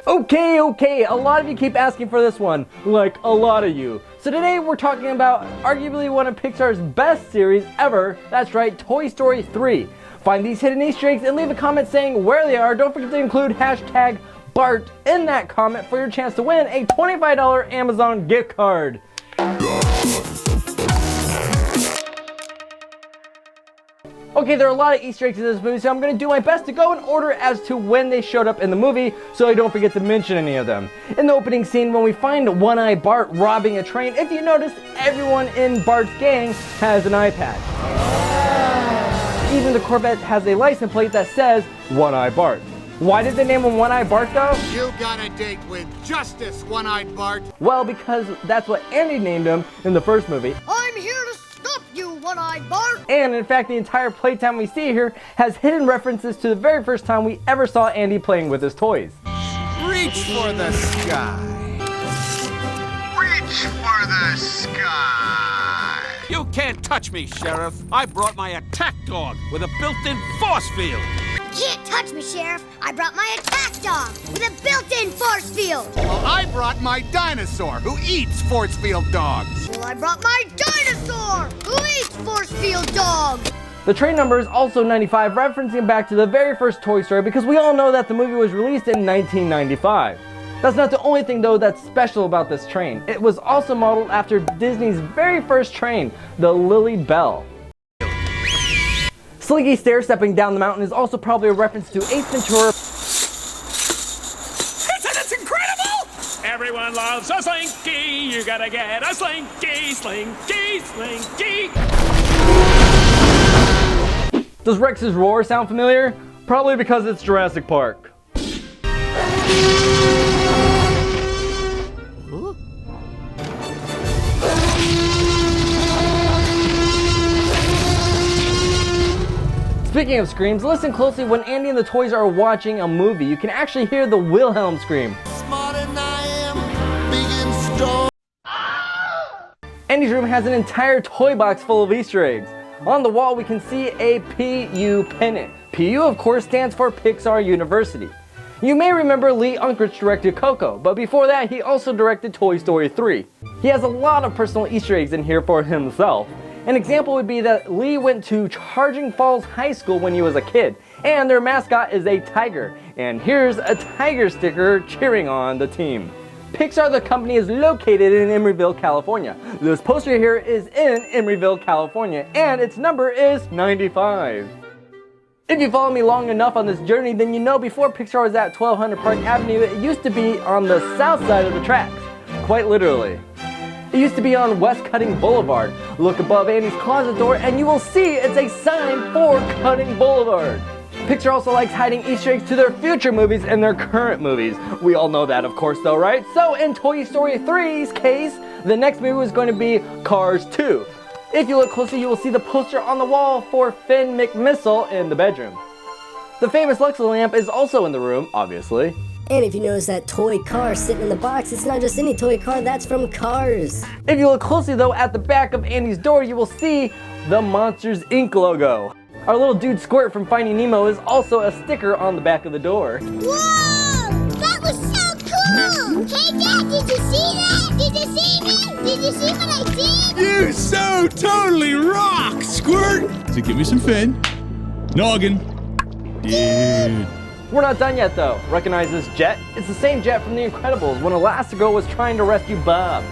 Okay, a lot of you keep asking for this one, like a lot of you. So today we're talking about arguably one of Pixar's best series ever, that's right, Toy Story 3. Find these hidden Easter eggs and leave a comment saying where they are. Don't forget to include hashtag Bart in that comment for your chance to win a $25 Amazon gift card. Okay, there are a lot of Easter eggs in this movie, so I'm going to do my best to go in order as to when they showed up in the movie, so I don't forget to mention any of them. In the opening scene, when we find One-Eye Bart robbing a train, if you notice, everyone in Bart's gang has an eye patch. Even the Corvette has a license plate that says One-Eye Bart. Why did they name him One-Eye Bart though? You got a date with Justice, One-Eyed Bart. Well, because that's what Andy named him in the first movie. I'm here to stop you, One-Eyed Bart! And in fact, the entire playtime we see here has hidden references to the very first time we ever saw Andy playing with his toys. Reach for the sky. Reach for the sky. You can't touch me, Sheriff. I brought my attack dog with a built-in force field. Can't touch me, Sheriff. I brought my attack dog with a built-in force field. Well, I brought my dinosaur who eats force field dogs. Well, I brought my dinosaur who eats force field dogs. The train number is also 95, referencing back to the very first Toy Story because we all know that the movie was released in 1995. That's not the only thing though that's special about this train. It was also modeled after Disney's very first train, the Lily Bell. Slinky stair-stepping down the mountain is also probably a reference to Ace Ventura. Isn't it incredible? Everyone loves a Slinky. You gotta get a Slinky, Slinky, Slinky. Does Rex's roar sound familiar? Probably because it's Jurassic Park. Speaking of screams, listen closely when Andy and the toys are watching a movie. You can actually hear the Wilhelm scream. Smarter than I am, big and strong. Andy's room has an entire toy box full of Easter eggs. On the wall we can see a PU pennant. PU of course stands for Pixar University. You may remember Lee Unkrich directed Coco, but before that he also directed Toy Story 3. He has a lot of personal Easter eggs in here for himself. An example would be that Lee went to Charging Falls High School when he was a kid, and their mascot is a tiger. And here's a tiger sticker cheering on the team. Pixar the company is located in Emeryville, California. This poster here is in Emeryville, California, and its number is 95. If you follow me long enough on this journey, then you know before Pixar was at 1200 Park Avenue, it used to be on the south side of the tracks, quite literally. It used to be on West Cutting Boulevard. Look above Andy's closet door and you will see it's a sign for Cutting Boulevard. Pixar also likes hiding Easter eggs to their future movies and their current movies. We all know that of course though, right? So in Toy Story 3's case, the next movie was going to be Cars 2. If you look closely, you will see the poster on the wall for Finn McMissile in the bedroom. The famous Luxo lamp is also in the room, obviously. And if you notice that toy car sitting in the box, it's not just any toy car, that's from Cars. If you look closely though, at the back of Andy's door, you will see the Monsters Inc. logo. Our little dude Squirt from Finding Nemo is also a sticker on the back of the door. Whoa! That was so cool! Hey Dad, did you see that? Did you see me? Did you see what I did? You so totally rock, Squirt! So give me some Finn. Noggin. Dude. We're not done yet though. Recognize this jet? It's the same jet from The Incredibles when Elastigirl was trying to rescue Bob.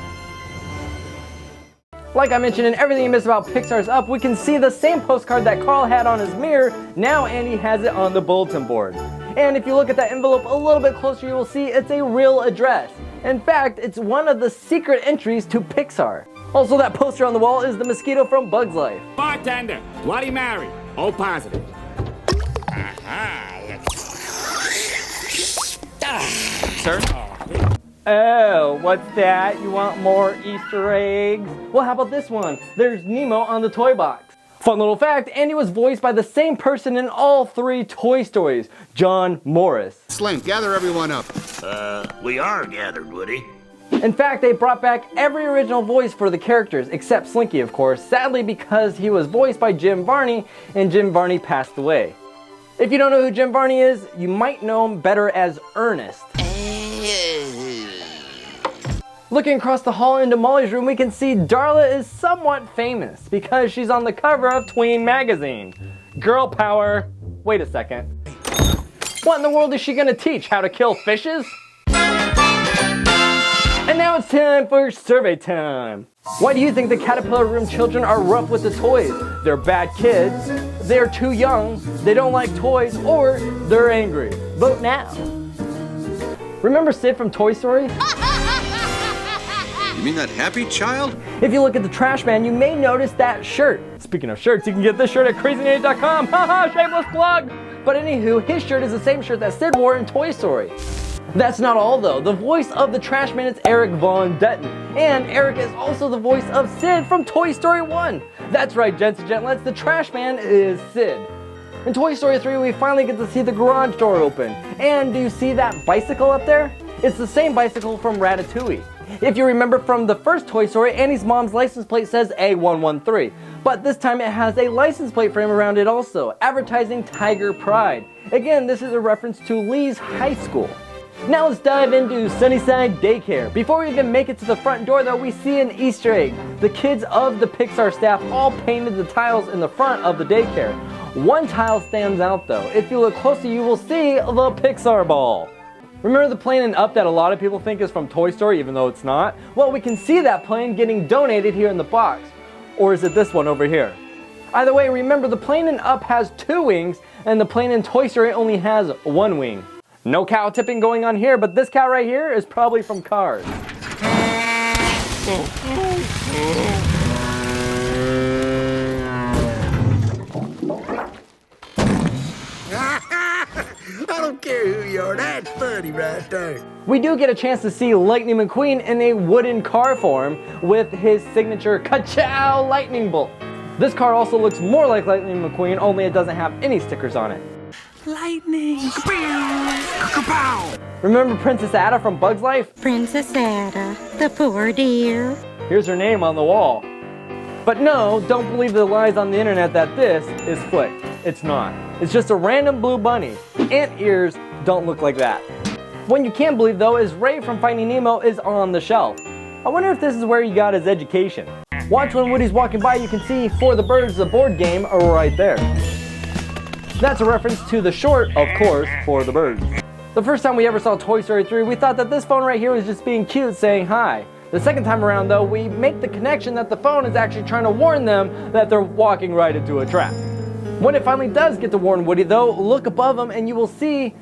Like I mentioned in Everything You Missed About Pixar's Up, we can see the same postcard that Carl had on his mirror, now Andy has it on the bulletin board. And if you look at that envelope a little bit closer, you will see it's a real address. In fact, it's one of the secret entries to Pixar. Also, that poster on the wall is the mosquito from Bug's Life. Bartender, Bloody Mary, O positive. Aha. Sir? Oh, what's that? You want more Easter eggs? Well, how about this one? There's Nemo on the toy box. Fun little fact, Andy was voiced by the same person in all three Toy Stories, John Morris. Slink, gather everyone up. We are gathered, Woody. In fact, they brought back every original voice for the characters, except Slinky, of course, sadly because he was voiced by Jim Varney, and Jim Varney passed away. If you don't know who Jim Varney is, you might know him better as Ernest. Looking across the hall into Molly's room, we can see Darla is somewhat famous because she's on the cover of Tween magazine. Girl power. Wait a second. What in the world is she gonna teach? How to kill fishes? And now it's time for survey time. Why do you think the Caterpillar Room children are rough with the toys? They're bad kids, they're too young, they don't like toys, or they're angry. Vote now. Remember Sid from Toy Story? You mean that happy child? If you look at the trash man, you may notice that shirt. Speaking of shirts, you can get this shirt at crazy98.com. Haha, shameless plug! But anywho, his shirt is the same shirt that Sid wore in Toy Story. That's not all though. The voice of the trash man is Eric Von Detten. And Eric is also the voice of Sid from Toy Story 1. That's right, gents and gentlets, the trash man is Sid. In Toy Story 3, we finally get to see the garage door open. And do you see that bicycle up there? It's the same bicycle from Ratatouille. If you remember from the first Toy Story, Annie's mom's license plate says A113, but this time it has a license plate frame around it also, advertising Tiger Pride. Again, this is a reference to Lee's high school. Now let's dive into Sunnyside Daycare. Before we even make it to the front door though, we see an Easter egg. The kids of the Pixar staff all painted the tiles in the front of the daycare. One tile stands out though. If you look closer, you will see the Pixar Ball. Remember the plane in Up that a lot of people think is from Toy Story even though it's not? Well, we can see that plane getting donated here in the box. Or is it this one over here? Either way, remember the plane in Up has 2 wings and the plane in Toy Story only has 1 wing. No cow tipping going on here, but this cow right here is probably from Cars. I don't care who you are, that's funny right there. We do get a chance to see Lightning McQueen in a wooden car form with his signature ka-chow lightning bolt. This car also looks more like Lightning McQueen, only it doesn't have any stickers on it. Lightning! Remember Princess Ada from Bug's Life? Princess Ada, the poor dear. Here's her name on the wall. But no, don't believe the lies on the internet that this is Flick. It's not. It's just a random blue bunny. Ant ears don't look like that. One you can believe though is Ray from Finding Nemo is on the shelf. I wonder if this is where he got his education. Watch when Woody's walking by, you can see For the Birds, the board game, right there. That's a reference to the short, of course, For the Birds. The first time we ever saw Toy Story 3, we thought that this phone right here was just being cute saying hi. The second time around though, we make the connection that the phone is actually trying to warn them that they're walking right into a trap. When it finally does get to warn Woody though, look above him and you will see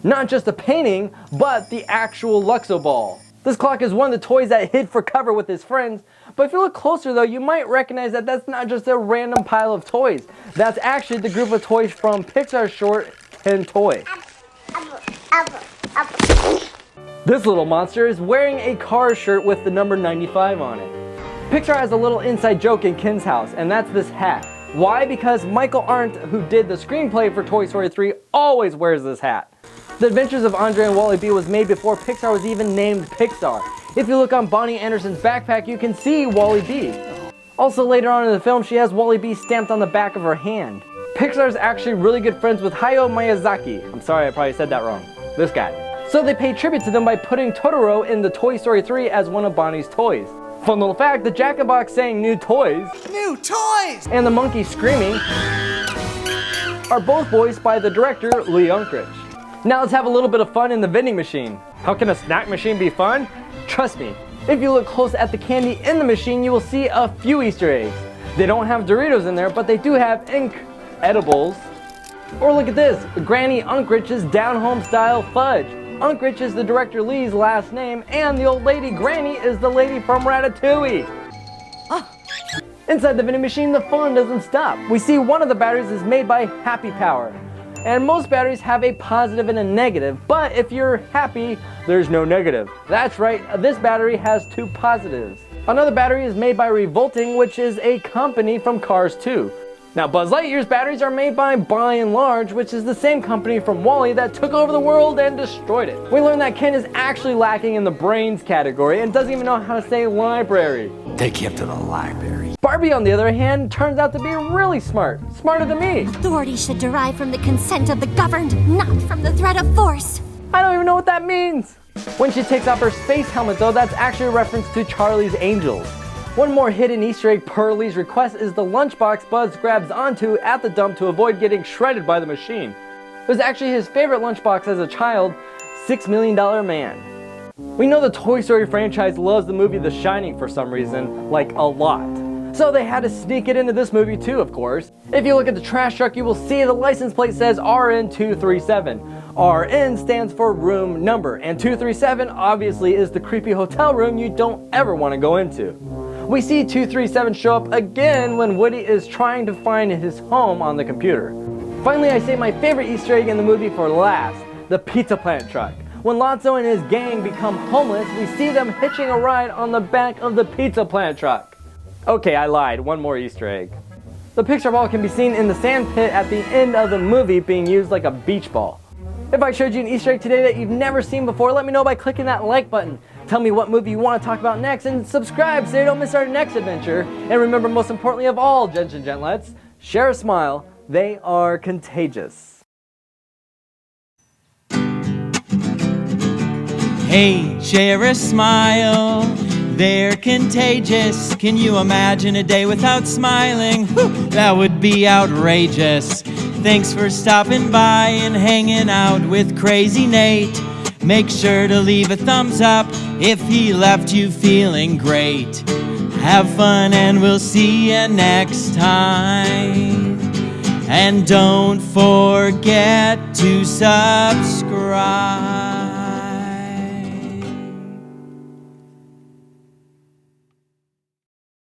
not just a painting, but the actual Luxo Ball. This clock is one of the toys that hid for cover with his friends, but if you look closer though, you might recognize that that's not just a random pile of toys. That's actually the group of toys from Pixar's short 10 Toys. This little monster is wearing a Cars shirt with the number 95 on it. Pixar has a little inside joke in Ken's house, and that's this hat. Why? Because Michael Arndt, who did the screenplay for Toy Story 3, always wears this hat. The Adventures of Andre and Wally B was made before Pixar was even named Pixar. If you look on Bonnie Anderson's backpack, you can see Wally B. Also later on in the film, she has Wally B stamped on the back of her hand. Pixar is actually really good friends with Hayao Miyazaki. I'm sorry, I probably said that wrong. This guy. So they pay tribute to them by putting Totoro in the Toy Story 3 as one of Bonnie's toys. Fun little fact, the Jack-in-Box saying new toys, and the monkey screaming are both voiced by the director Lee Unkrich. Now let's have a little bit of fun in the vending machine. How can a snack machine be fun? Trust me, if you look close at the candy in the machine, you will see a few Easter eggs. They don't have Doritos in there, but they do have ink edibles. Or look at this, Granny Unkrich's down-home style fudge. Unkrich is the director Lee's last name, and the old lady Granny is the lady from Ratatouille. Inside the vending machine, the fun doesn't stop. We see one of the batteries is made by Happy Power. And most batteries have a positive and a negative, but if you're happy, there's no negative. That's right, this battery has 2 positives. Another battery is made by Revolting, which is a company from Cars 2. Now Buzz Lightyear's batteries are made by Large, which is the same company from WALL-E that took over the world and destroyed it. We learned that Ken is actually lacking in the brains category and doesn't even know how to say library. Take him to the library. Barbie, on the other hand, turns out to be really smart. Smarter than me. Authority should derive from the consent of the governed, not from the threat of force. I don't even know what that means. When she takes off her space helmet though, that's actually a reference to Charlie's Angels. One more hidden Easter egg per Lee's request is the lunchbox Buzz grabs onto at the dump to avoid getting shredded by the machine. It was actually his favorite lunchbox as a child, $6 Million Man. We know the Toy Story franchise loves the movie The Shining for some reason, like a lot. So they had to sneak it into this movie too, of course. If you look at the trash truck, you will see the license plate says RN237. RN stands for room number, and 237 obviously is the creepy hotel room you don't ever want to go into. We see 237 show up again when Woody is trying to find his home on the computer. Finally, I say my favorite Easter egg in the movie for last, the Pizza Planet truck. When Lotso and his gang become homeless, we see them hitching a ride on the back of the Pizza Planet truck. Okay, I lied. One more Easter egg. The Pixar Ball can be seen in the sand pit at the end of the movie being used like a beach ball. If I showed you an Easter egg today that you've never seen before, let me know by clicking that like button. Tell me what movie you want to talk about next, and subscribe so you don't miss our next adventure. And remember, most importantly of all, gents and gentlets, share a smile. They are contagious. Hey, share a smile. They're contagious. Can you imagine a day without smiling? Whew, that would be outrageous. Thanks for stopping by and hanging out with Crazy Nate. Make sure to leave a thumbs up if he left you feeling great. Have fun and we'll see you next time. And don't forget to subscribe.